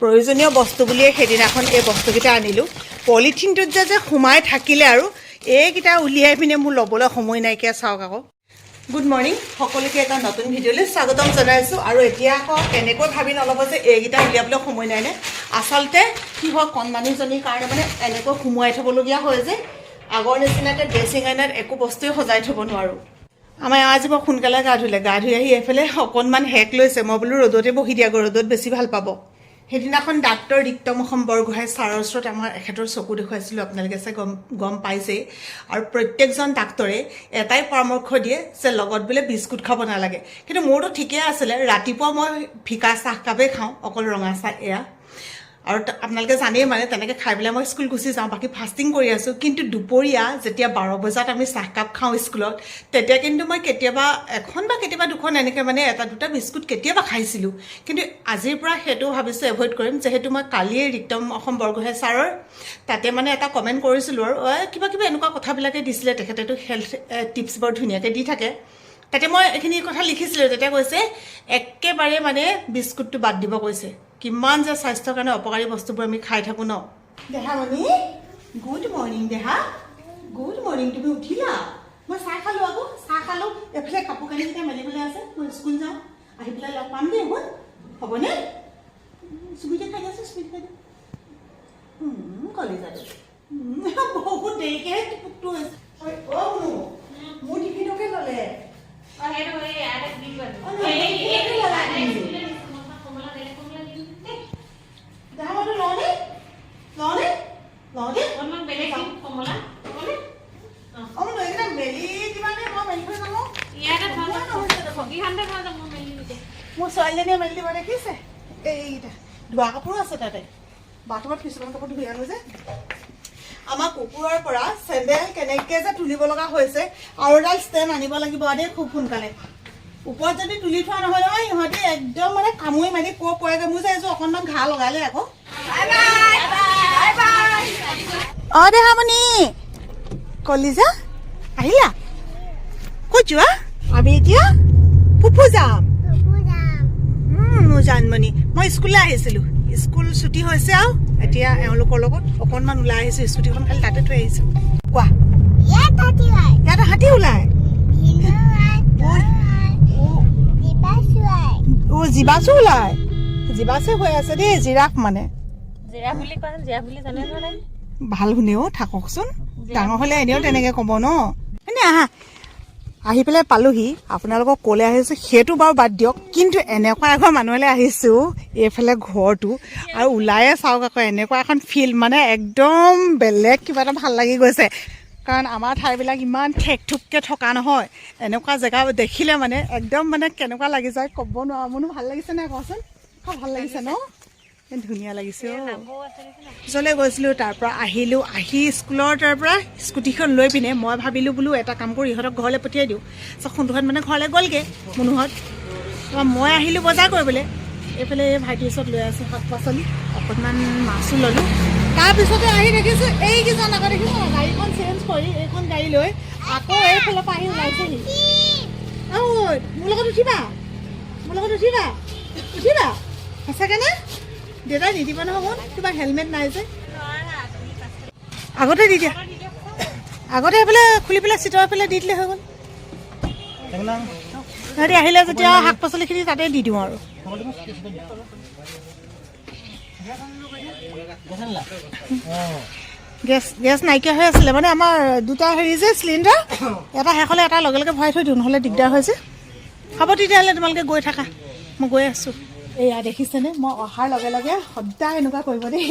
প্ৰয়োজনীয় বস্তু বুলিয়ে সেইদিনাখন এই বস্তুকেইটা আনিলোঁ পলিথিনটোত যে সোমাই থাকিলে আৰু এইকেইটা উলিয়াই পিনে মোৰ ল'বলৈ সময় নাইকিয়া চাওক আকৌ গুড মৰ্ণিং সকলোকে এটা নতুন ভিডিঅ'লৈ স্বাগতম জনাইছোঁ আৰু এতিয়া আকৌ এনেকৈ ভাবি নল'ব যে এইকেইটা উলিয়াবলৈ সময় নাই নে আচলতে কি হয় কণমানিজনীৰ কাৰণে মানে এনেকৈ সোমোৱাই থ'বলগীয়া হয় যে আগৰ নিচিনাকৈ ড্ৰেছিং আইনাত একো বস্তুৱে সজাই থ'ব নোৱাৰোঁ আমাৰ আজি বৰ সোনকালে গা ধুই আহি এইফালে অকণমান হেক লৈছে মই বোলো ৰ'দতে বহি দিয়াগৈ ৰ'দত বেছি ভাল পাব সেইদিনাখন ডাক্তৰ ৰিক্তমোহন বৰগোহাঁই ছাৰৰ ওচৰত আমাৰ এখেতৰ চকু দেখুৱাইছিলোঁ আপোনালোকে চাই গম পাইছেই আৰু প্ৰত্যেকজন ডাক্তৰে এটাই পৰামৰ্শ দিয়ে যে লগত বোলে বিস্কুট খাব নালাগে কিন্তু মোৰতো ঠিকেই আছিলে ৰাতিপুৱা মই ফিকা চাহকাপেই খাওঁ অকল ৰঙা চাহ এয়া আৰু আপোনালোকে জানেই মানে তেনেকৈ খাই পেলাই মই স্কুল গুচি যাওঁ বাকী ফাষ্টিং কৰি আছোঁ কিন্তু দুপৰীয়া যেতিয়া 12 বজাত আমি চাহকাপ খাওঁ স্কুলত তেতিয়া কিন্তু মই কেতিয়াবা এখন বা কেতিয়াবা দুখন এনেকৈ মানে এটা দুটা বিস্কুট কেতিয়াবা খাইছিলোঁ কিন্তু আজিৰ পৰা সেইটো ভাবিছোঁ এভইড কৰিম যিহেতু মই কালিয়ে ৰিক্তমোহন বৰগোহাঁই ছাৰৰ তাতে মানে এটা কমেণ্ট কৰিছিলোঁ আৰু কিবা এনেকুৱা কথাবিলাকে দিছিলে তেখেতেতো হেল্থ টিপছ বৰ ধুনীয়াকৈ দি থাকে তাতে মই এইখিনি কথা লিখিছিলোঁ তেতিয়া কৈছে একেবাৰে মানে বিস্কুটটো বাদ দিব কৈছে কিমান যে স্বাস্থ্যৰ কাৰণে অপকাৰী বস্তুবোৰ আমি খাই থাকোঁ ন দেহামণি গুড মৰ্ণিং দেহা গুড মৰ্ণিং তুমি উঠিলা মই চাহ খালোঁ আকৌ চাহ খালোঁ এফালে কাপোৰ কানিকেইটা মেলিবলৈ আছে মই স্কুল যাওঁ আহি পেলাই লগ পাম দেই হ'ল হ'বনে চুমিতে খাই আছোঁ চুমিতে খাই দিওঁ কলেজত বহুত দেৰিকৈহে টোপটো হৈছে মোৰ টিফিনকে ল'লে মোৰ ছোৱালীজনীয়ে মেলি দিব দেখিছে এইকেইটা ধোৱা কাপোৰো আছে তাতে বাথৰুমত কিছুমান কাপোৰ ধুই আনো যে আমাৰ কুকুৰৰ পৰা চেণ্ডেল কেনেকৈ যে তুলিব লগা হৈছে আৰু এডাল ষ্টেণ্ড আনিব লাগিব দেই খুব সোনকালে ওপৰত যদি তুলি থোৱা নহয় নহয় ইহঁতে একদম মানে কামুৰি মাৰি ক'ৰ পৰেগৈ মোৰ যে এযোৰ অকণমান ঘাঁ লগালে আকৌ অঁ দেহামণি কলিজা আহিলা ক'ত যোৱা আমি এতিয়া ফুফু যাম জানমণি মই স্কুললৈ আহিছিলোঁ স্কুল ছুটি হৈছে আৰু এতিয়া এওঁলোকৰ লগত অকণমান ওলাই আহিছোঁ স্কুটিখন খালি তাতে থৈ আহিছোঁ কোৱা ইয়াত হাতী ওলাই জীৱাছো ওলাই জীৱাছে হৈ আছে দেই জিৰাফ মানে ভাল শুনেও থাককচোন ডাঙৰ হ'লে এনেও তেনেকৈ ক'ব ন এনে আহা আহি পেলাই পালোহি আপোনালোকক ক'লে আহিছোঁ সেইটো বাৰু বাদ দিয়ক কিন্তু এনেকুৱা এখন মানুহলৈ আহিছোঁ এইফালে ঘৰটো আৰু ওলায়ে চাওক আকৌ এনেকুৱা এখন ফিল্ড মানে একদম বেলেগ কিবা এটা ভাল লাগি গৈছে কাৰণ আমাৰ ঠাইবিলাক ইমান ঠেক ঠুককৈ থকা নহয় এনেকুৱা জেগা দেখিলে মানে একদম মানে কেনেকুৱা লাগি যায় ক'ব নোৱাৰোঁ মোৰনো ভাল লাগিছে নে কচোন খুব ভাল লাগিছে ন ধুনীয়া লাগিছে য'লৈ গৈছিলোঁ তাৰপৰা আহিলোঁ আহি স্কুলৰ তাৰপৰা স্কুটিখন লৈ পিনে মই ভাবিলোঁ বোলো এটা কাম কৰি ইহঁতক ঘৰলৈ পঠিয়াই দিওঁ সোনটোহঁত মানে ঘৰলৈ গ'লগৈ মনোহত মই আহিলোঁ বজাৰ কৰিবলৈ এইফালে ভাইটিৰ ওচৰত লৈ আছোঁ শাক পাচলি অকণমান মাছো ল'লোঁ তাৰপিছতে আহি দেখিছোঁ এইকেইজন আকৌ দেখিছোঁ গাড়ীখন চেঞ্জ কৰি এইখন গাড়ী লৈ আকৌ এইফালৰ পৰা আহি ওলাইছেহি মোৰ লগত উঠিবা সঁচাকৈ দেউতাই নিদিব নহয় কিবা হেলমেট নাই যে আগতে দি দিয়া আগতে এইফালে খুলি পেলাই চিটৰ এইফালে দি দিলে হৈ গ'ল সিহঁতি আহিলে যেতিয়া শাক পাচলিখিনি তাতে দি দিওঁ আৰু গেছ নাইকিয়া হৈ আছিলে মানে আমাৰ দুটা হেৰি যে চিলিণ্ডাৰ এটা শেষ হ'লে এটা লগে লগে ভৰাই থৈ দিওঁ নহ'লে দিগদাৰ হৈছে হ'ব তেতিয়াহ'লে তোমালোকে গৈ থাকা মই গৈ আছোঁ এয়া দেখিছেনে মই অহাৰ লগে লগে সদায় এনেকুৱা কৰিব দেই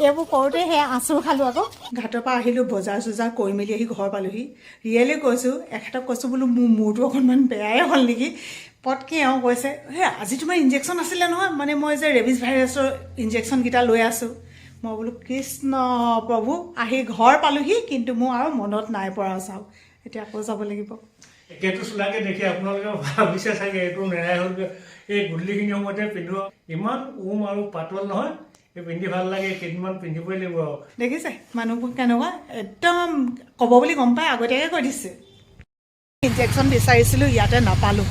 এইবোৰ কৰোঁতে সেয়া আঁচুৰ খালোঁ আকৌ ঘাটৰ পৰা আহিলোঁ বজাৰ চজাৰ কৰি মেলি আহি ঘৰ পালোহি ৰিয়েলি কৈছোঁ এখেতক কৈছোঁ বোলো মোৰ মূৰটো অকণমান বেয়াই হ'ল নেকি পটকৈ এওঁ কৈছে আজি তোমাৰ ইনজেকশ্যন আছিলে নহয় মানে মই যে ৰেবিছ ভাইৰাছৰ ইনজেকশ্যনকেইটা লৈ আছোঁ মই বোলো কৃষ্ণ প্ৰভু আহি ঘৰ পালোহি কিন্তু মোৰ আৰু মনত নাই পৰা চাওক এতিয়া আকৌ যাব লাগিব একেটো চোলাকে দেখি আপোনালোকে ভাবিছে চাগে এইটো নেৰাই হ'ল এই গধূলিখিনি সময়তে পিন্ধো ইমান আৰু পাতল নহয় এই পিন্ধি ভাল লাগে কেইদিনমান পিন্ধিবই লাগিব দেখিছে মানুহবোৰ কেনেকুৱা একদম ক'ব বুলি গম পাই আগতীয়াকৈ কৈ দিছে ইনজেকশ্যন বিচাৰিছিলোঁ ইয়াতে নাপালোঁ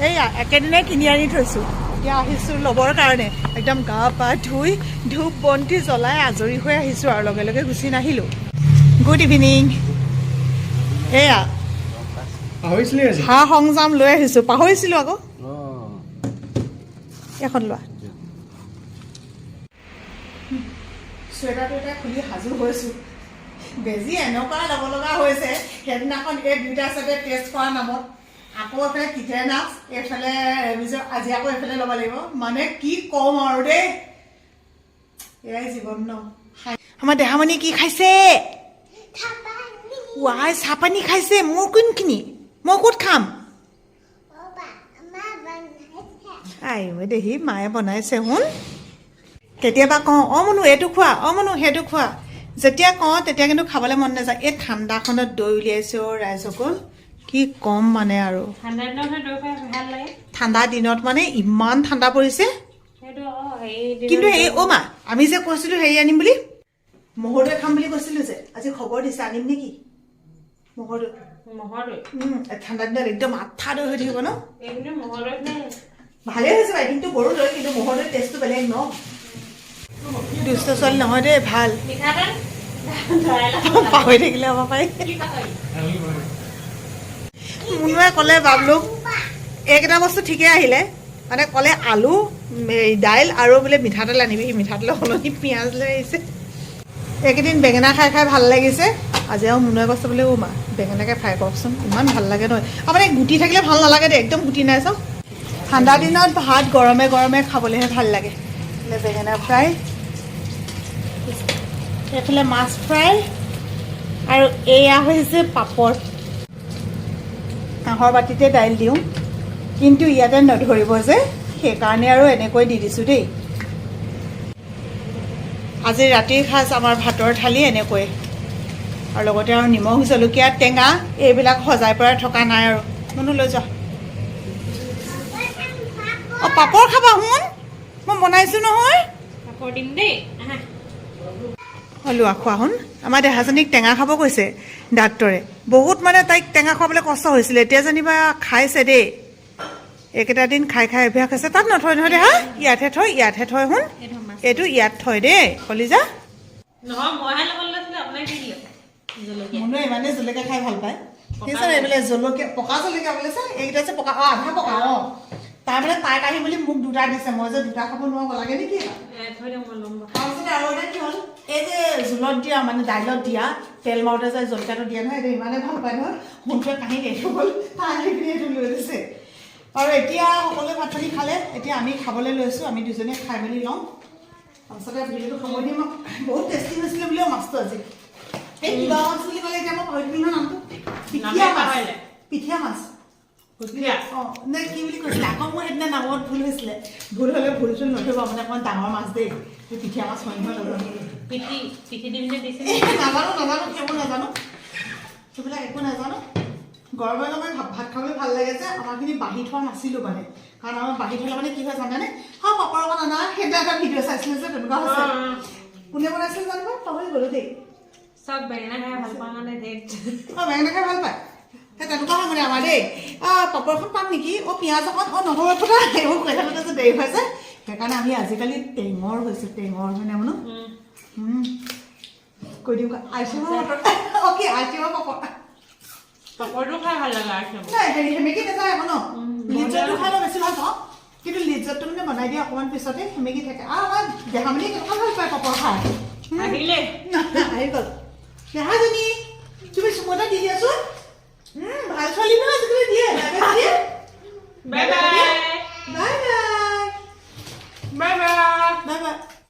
এইয়া একেদিনাই কিনি আনি থৈছোঁ এতিয়া আহিছোঁ ল'বৰ কাৰণে একদম গা পা ধুই ধূপ বন্তি জ্বলাই আজৰি হৈ আহিছোঁ আৰু লগে লগে গুচি নাহিলোঁ গুড ইভিনিং এয়া সা সংযাম লৈ আহিছোঁ পাহৰিছিলোঁ আকৌ এখন লোৱা চুৱেটাৰটো এতিয়া খুলি সাজু হৈছোঁ বেজি এনেকুৱা ল'ব লগা হৈছে সেইদিনাখন এই দুইটা চাইডে টেষ্ট কৰা নামত আকৌ এইফালে কিটে নাচ এইফালে আজি আকৌ এইফালে ল'ব লাগিব মানে কি ক'ম আৰু দেই এয়াই জীৱন ন আমাৰ দেহামণি কি খাইছে ৱাই চাহপানী খাইছে মোৰ কোনখিনি মই ক'ত খাম আইও দেহি মায়ে বনাইছে শুন কেতিয়াবা কওঁ অ মনু এইটো খোৱা অ মনু সেইটো খোৱা যেতিয়া কওঁ তেতিয়া কিন্তু খাবলৈ মন নাযায় এই ঠাণ্ডাখনত দৈ উলিয়াইছে অ ৰাইজসকল কি কম মানে আৰু ঠাণ্ডা দিনত মানে ইমান ঠাণ্ডা পৰিছে কিন্তু এই অ' মা আমি যে কৈছিলোঁ হেৰি আনিম বুলি মহৰদৈ খাম বুলি কৈছিলোঁ যে আজি খবৰ দিছে আনিম নেকি মহৰদৈ ঠাণ্ডা দিনত একদম আঠা দৈ হৈ থাকিব ন ভালেই হৈছে বাৰু কিন্তু গৰু দৈ কিন্তু মহৰদৈ টেষ্টটো বেলেগ ন দুষ্ট ছোৱালী নহয় দেই ভাল পাহৰি থাকিলে হ'ব পাৰি মুনুৱে ক'লে বাবলুক এইকেইটা বস্তু ঠিকে আহিলে মানে ক'লে আলু দাইল আৰু বোলে মিঠাতেল আনিবি মিঠাতেলৰ সলনি পিঁয়াজ লৈ আহিছে এইকেইদিন বেঙেনা খাই খাই ভাল লাগিছে আজি আৰু মুনুৱে কৈছে বোলে অ' মা বেঙেনাকে ফ্ৰাই কৰকচোন ইমান ভাল লাগে নহয় আৰু মানে গুটি থাকিলে ভাল নালাগে দেই একদম গুটি নাই চাওক ঠাণ্ডা দিনত ভাত গৰমে গৰমে খাবলৈহে ভাল লাগে বেঙেনা ফ্ৰাই এইফালে মাছ ফ্ৰাই আৰু এয়া হৈছে পাপৰ কাঁহৰ বাতিতে দাইল দিওঁ কিন্তু ইয়াতে নধৰিব যে সেইকাৰণে আৰু এনেকৈ দি দিছোঁ দেই আজি ৰাতিৰ সাজ আমাৰ ভাতৰ থালি এনেকৈ আৰু লগতে আৰু নিমখ জলকীয়া টেঙা এইবিলাক সজাই পৰাই থকা নাই আৰু মনো লৈ যোৱা অঁ পাপৰ খাবা শুন মই বনাইছোঁ নহয় পাপৰ দিম দেই লোৱা খোৱা শুন আমাৰ দেহাজনীক টেঙা খাব কৈছে ডাক্তৰে বহুত মানে তাইক টেঙা খুৱাবলৈ কষ্ট হৈছিলে এতিয়া যেনিবা খাইছে দেই এইকেইটা দিন খাই খাই অভ্যাস হৈছে তাত নথয় নহয় দেহা ইয়াতহে থয় শুন এইটো ইয়াত থয় দেই কলিজা মনুৱে ইমানেই জলকীয়া খাই ভাল পায় ঠিক আছে এইবিলাক জলকীয়া পকা জলকীয়া বুলিছে এইকেইটা যে পকা অঁ আধা পকা অঁ তাই মানে তাইক আহি বুলি মোক দুটা দিছে মই যে দুটা খাব নোৱাৰিব লাগে নেকি তাৰপিছতে আৰু এটা কি হ'ল এই যে জোলত দিয়া মানে দাইলত দিয়া তেল মাৰোঁতে যে জলকীয়াটো দিয়া নহয় এইটো ইমানেই ভাল পায় নহয় সোনটোৱে কাঁহীত এইটো হ'ল তাই আহি পিনি এইটো লৈ দিছে আৰু এতিয়া সকলোৱে ভাত পানী খালে এতিয়া আমি খাবলৈ লৈছোঁ আমি দুজনীয়ে খাই মেলি লওঁ তাৰপিছতে ভিডিঅ'টো সময় দিম বহুত টেষ্টি হৈছিলে বুলিও মাছটো আজি এই কিবা মাছ বুলি ক'লে এতিয়া মই পাহৰি থাকিলোঁ নামটো পিঠিয়া মাছ অঁ নে কি বুলি কৈছিলে আকৌ মোৰ সেইদিনা নামত ভুল হৈছিলে ভুল হ'লে ভুল চুল নধৰিব মানে অকণমান ডাঙৰ মাছ দেই পিঠিয়া মাছ হয় নহয় নাজানো সেইবোৰ নাজানো সেইবিলাক একো নাজানো গৰমে গৰমে ভাত খাবলৈ ভাল লাগে যে আমাৰখিনি বাঢ়ি থোৱা নাছিলোঁ মানে কাৰণ আমাৰ বাঢ়ি থ'লে মানে কি হয় জানেনে হয় পাপৰ অকণ অনা সেইদিনা এটা ভিডিঅ' চাইছিলোঁ যে তেনেকুৱা হৈছে কোনে বনাইছিলে জানিব পাহৰি গ'লোঁ দেই চব বেঙেনা খাই ভাল পাওঁ মানে অঁ বেঙেনা খাই ভাল পায় সেই তেনেকুৱা হয় মানে আমাৰ দেই পাপৰখন পাম নেকি অঁ পিঁয়াজ অকণ অঁ নহৰু এফুটা এইবোৰ কৈ থাকোঁতে যে দেৰি হৈছে সেইকাৰণে আমি আজিকালি টেঙৰ হৈছোঁ টেঙৰ হয়নে মানো কৈ দিওঁ আইচিমৰ অ'কে আইচিমৰ পাপৰটো খাই ভাল লাগে নাই হেৰি সেমেকি নাযায় আকৌ ন লিজতটো খাই মই বেছি ভাল পাওঁ কিন্তু লিজতটো মানে বনাই দিয়া অকণমান পিছতে সেমেকি থাকে আৰু আমাৰ দেহামণি কেনেকুৱা ভাল পায় পাপৰ খাই আহিলে আহি গ'ল দেহাজনী তুমি চুমটা দি দিয়াচোন